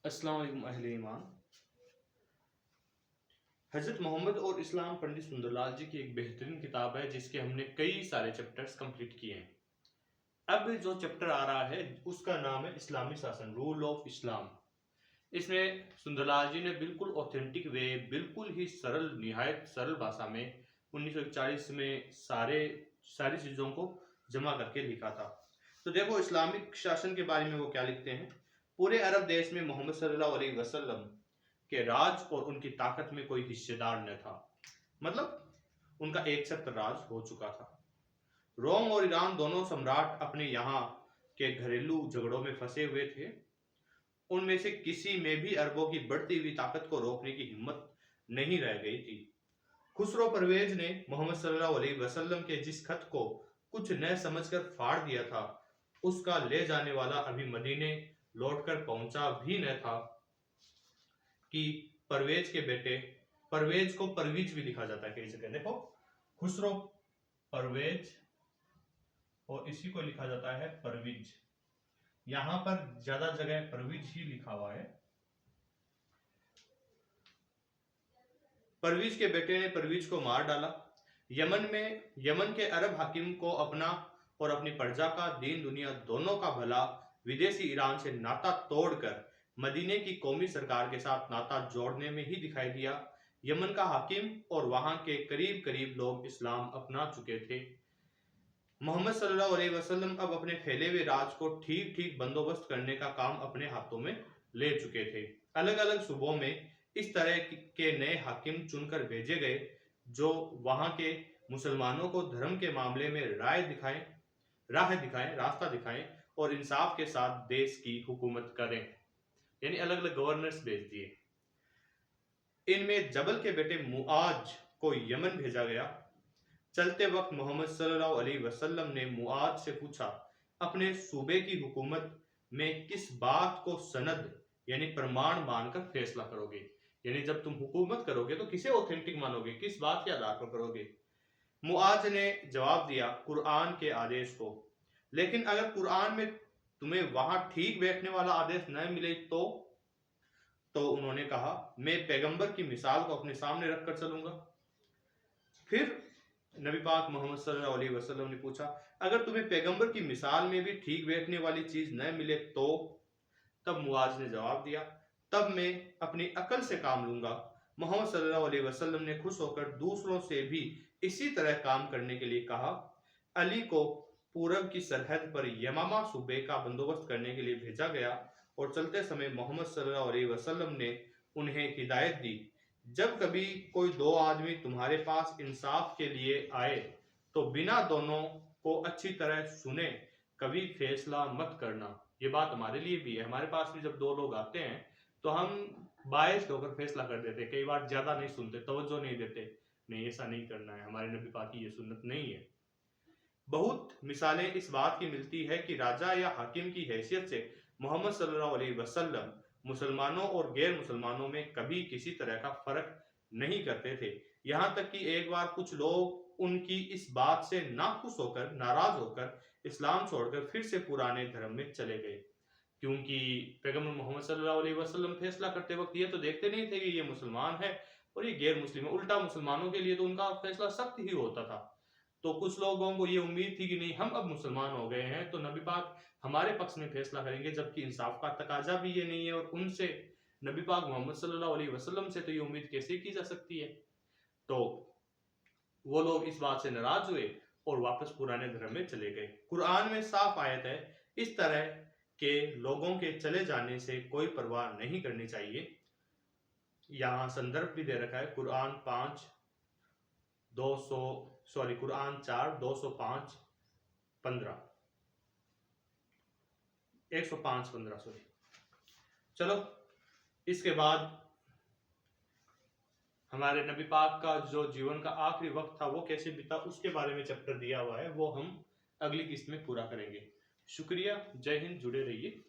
अस्सलाम वालेकुम अहले ईमान। हज़रत मोहम्मद और इस्लाम पंडित सुंदरलाल जी की एक बेहतरीन किताब है जिसके हमने कई सारे चैप्टर्स कंप्लीट किए हैं। अब जो चैप्टर आ रहा है उसका नाम है इस्लामी शासन, रूल ऑफ इस्लाम। इसमें सुंदरलाल जी ने बिल्कुल ऑथेंटिक वे, बिल्कुल ही सरल, निहायत सरल भाषा में 1941 में सारी चीज़ों को जमा करके लिखा था। तो देखो इस्लामिक शासन के बारे में वो क्या लिखते हैं। पूरे अरब देश में मोहम्मद सल्लल्लाहु अलैहि वसल्लम के राज और उनकी ताकत में कोई हिस्सेदार न था। मतलब उनका एक छत्र राज हो चुका था। रोम और ईरान दोनों सम्राट अपने यहाँ के घरेलू झगड़ों में फंसे हुए थे। उनमें से किसी में भी अरबों की बढ़ती हुई ताकत को रोकने की हिम्मत नहीं रह गई थी। खुसरो परवेज ने मोहम्मद सल्लल्लाहु अलैहि वसल्लम के जिस खत को कुछ न समझकर फाड़ दिया था, उसका ले जाने वाला अभी मदीने लौटकर पहुंचा भी न था कि परवेज के बेटे, परवेज को परवीज भी लिखा जाता है कई जगह, देखो खुसरो परवेज और इसी को लिखा जाता है परवीज। यहां पर ज्यादा जगह परवीज ही लिखा हुआ है। परवीज के बेटे ने परवीज को मार डाला। यमन के अरब हाकिम को अपना और अपनी प्रजा का, दीन दुनिया दोनों का भला विदेशी ईरान से नाता तोड़कर मदीने की कौमी सरकार के साथ नाता जोड़ने में ही दिखाई दिया। यमन का हाकिम और वहां के करीब करीब लोग इस्लाम अपना चुके थे। मोहम्मद सल्लल्लाहु अलैहि वसल्लम अब अपने फैले हुए राज को ठीक ठीक बंदोबस्त करने का काम अपने हाथों में ले चुके थे। अलग अलग सूबों में इस तरह के नए हाकिम चुनकर भेजे गए जो वहां के मुसलमानों को धर्म के मामले में राह दिखाएं, रास्ता दिखाएं और इंसाफ के साथ देश की हुकूमत करें। यानी अलग अलग गवर्नर्स भेज दिए। इनमें जबल के बेटे मुआज को यमन भेजा गया। चलते वक्त मोहम्मद सल्लल्लाहु अलैहि वसल्लम ने मुआज से पूछा, अपने सूबे की हुकूमत में किस बात को सनद यानी प्रमाण मानकर फैसला करोगे। यानी जब तुम हुकूमत करोगे तो किसे ऑथेंटिक मानोगे, किस बात के आधार पर करोगे। मुआज ने जवाब दिया, कुरान के आदेश को। लेकिन अगर कुरान में तुम्हें वहां ठीक बैठने वाला आदेश न मिले तो उन्होंने कहा, मैं पैगंबर की मिसाल को अपने सामने रखकर चलूंगा। फिर नबी पाक मोहम्मद सल्लल्लाहु अलैहि वसल्लम ने पूछा, अगर तुम्हें पैगंबर की मिसाल में भी ठीक बैठने वाली चीज न मिले तो? तब मुआज ने जवाब दिया, तब मैं अपनी अकल से काम लूंगा। मोहम्मद सल्लल्लाहु अलैहि वसल्लम ने खुश होकर दूसरों से भी इसी तरह काम करने के लिए कहा। अली को पूरब की सरहद पर यमामा सूबे का बंदोबस्त करने के लिए भेजा गया और चलते समय मोहम्मद सल्लल्लाहु अलैहि वसल्लम ने उन्हें हिदायत दी, जब कभी कोई दो आदमी तुम्हारे पास इंसाफ के लिए आए तो बिना दोनों को अच्छी तरह सुने कभी फैसला मत करना। ये बात हमारे लिए भी है। हमारे पास भी जब दो लोग आते हैं तो हम बायस्ड होकर फैसला कर देते हैं, कई बार ज्यादा नहीं सुनते, तवज्जो नहीं देते, नहीं ऐसा नहीं करना है, हमारे नबी पाक की ये सुन्नत नहीं है। बहुत मिसालें इस बात की मिलती है कि राजा या हाकिम की हैसियत से मोहम्मद सल्लल्लाहु अलैहि वसल्लम मुसलमानों और गैर मुसलमानों में कभी किसी तरह का फर्क नहीं करते थे। यहाँ तक कि एक बार कुछ लोग उनकी इस बात से नाखुश होकर, नाराज होकर इस्लाम छोड़कर फिर से पुराने धर्म में चले गए, क्योंकि पैगंबर मोहम्मद सल्लल्लाहु अलैहि वसल्लम फैसला करते वक्त ये तो देखते नहीं थे कि ये मुसलमान है और ये गैर मुस्लिम है। उल्टा मुसलमानों के लिए तो उनका फैसला सख्त ही होता था। तो कुछ लोगों को ये उम्मीद थी कि नहीं, हम अब मुसलमान हो गए हैं तो नबी पाक हमारे पक्ष में फैसला करेंगे, जबकि इंसाफ का तकाजा भी ये नहीं है और उनसे, नबी पाक मोहम्मद सल्लल्लाहु अलैहि वसल्लम से तो ये उम्मीद कैसे की जा सकती है। तो वो लोग इस बात से नाराज हुए और वापस पुराने धर्म में चले गए। कुरान में साफ आयत है, इस तरह के लोगों के चले जाने से कोई परवाह नहीं करनी चाहिए। यहाँ संदर्भ भी दे रखा है, कुरान 4 205 15 105 15 सॉरी। चलो, इसके बाद हमारे नबी पाक का जो जीवन का आखिरी वक्त था वो कैसे बीता उसके बारे में चैप्टर दिया हुआ है, वो हम अगली किस्त में पूरा करेंगे। शुक्रिया, जय हिंद, जुड़े रहिए।